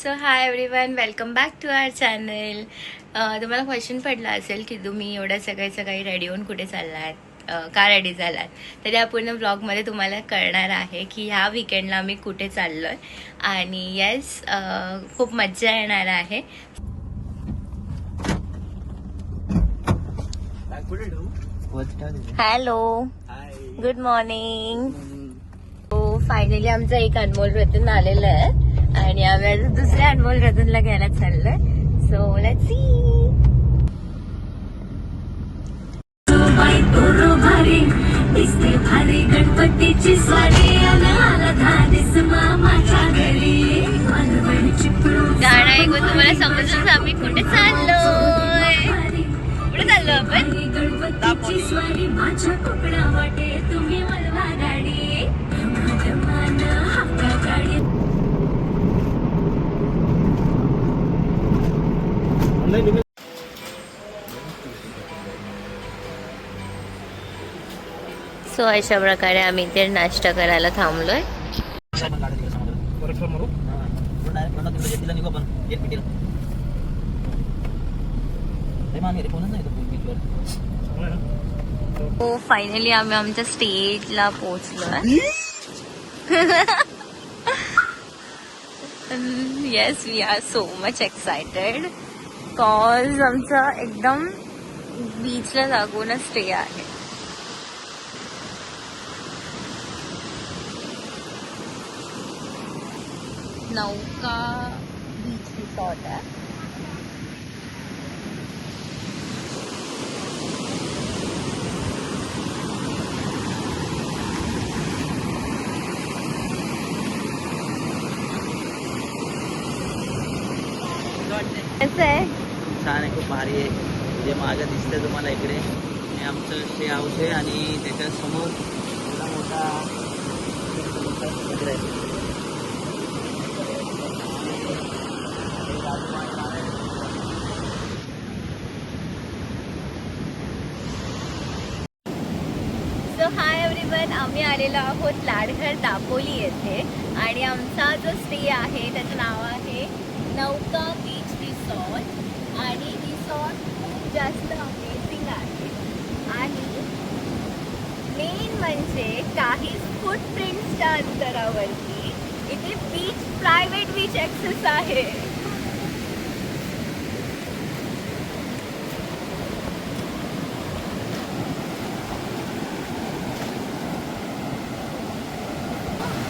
So hi everyone, welcome back to our channel. तुम्हाला question पडला असेल की तुम्ही एवढ्या सकाळी रेडी होऊन कुठे चाललात, का रेडी झालात. तर या पूर्ण ब्लॉगमध्ये तुम्हाला कळणार आहे की ह्या विकेंडला आम्ही कुठे चाललो आहे. आणि येस, खूप मज्जा येणार आहे. Hello, good morning. हो, फायनली आमचं एक अनमोल रतन आलेलं आहे आणि आम्ही आता दुसऱ्या अनमोल रतनला घ्यायला चाललोय. So let's see. गणपतीची गाणं ऐकून तुम्हाला समजून आम्ही कुठे चाललोय. कुठे चाललो आपण? माझ्या तुकडा वाटे तुम्ही मला गाडी माझ्या मान हक्का गाडी. सो अशा प्रकारे आम्ही इथे नाश्ता करायला थांबलोय. हो, फायनली आम्ही आमच्या स्टेजला पोहोचलोय. Yes, we are so much excited cause आमचा एकदम बीचला लागूनच स्टे आहे. नौका बीच रिसॉर्ट आहे. कसं आहे? छान आहे, खूप भारी आहे. जे मागं दिसतंय तुम्हाला इकडे हे आमचं स्टे हाऊस आहे आणि त्याच्या समोर मोठा आहे. सो हाय एव्हरीवन, आम्ही आलेलो आहोत लाडघर दापोली येथे आणि आमचा जो स्टे आहे त्याचं नाव आहे नौका बीच रिसॉर्ट. आणि रिसॉर्ट खूप जास्त अमेझिंग आहे आणि मेन म्हणजे काही फूटप्रिंट्सच्या अंतरावरती इथे बीच, प्रायव्हेट बीच ॲक्सेस आहे.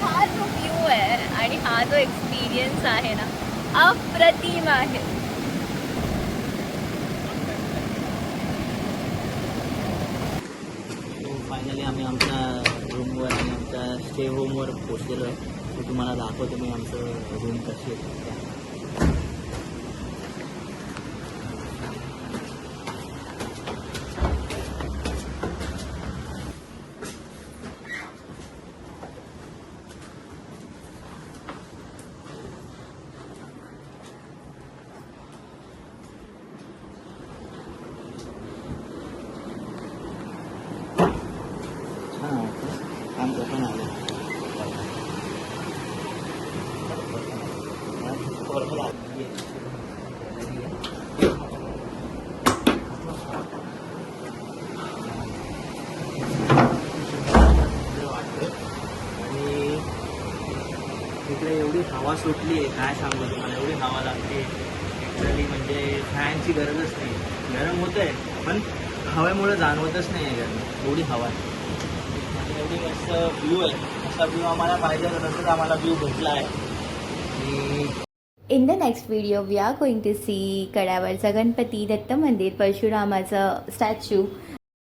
हा जो व्ह्यू आहे आणि हा जो एक्सपिरियन्स आहे ना, अप्रतिम आहे. फायनली आम्ही आमच्या रूमवर आणि आमच्या स्टे होमवर पोचलेलो आहे. तो तुम्हाला दाखवतो मी आमचं रूम कशी आहे. काम पण आलं आणि तिकडे एवढी हवा सुटली आहे, काय सांगू तुम्हाला. एवढी हवा लागते ॲक्च्युअली, म्हणजे फॅनची गरजच नाही. गरम होत आहे पण हवेमुळे जाणवतच नाही आहे गरम, एवढी हवा आहे. एवढी मस्त व्ह्यू आहे. असा व्ह्यू आम्हाला पाहिजे तसंच आम्हाला व्ह्यू भेटला आहे. In the next video we are going to see कड्यावरचा गणपती, दत्त मंदिर, परशुरामाचं स्टॅच्यू,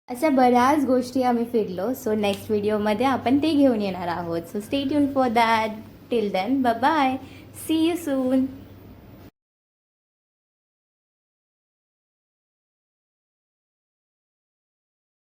अशा बऱ्याच गोष्टी आम्ही फिरलो. सो नेक्स्ट व्हिडिओमध्ये आपण ते घेऊन येणार आहोत. So stay tune for that. Till then, bye bye, see you soon.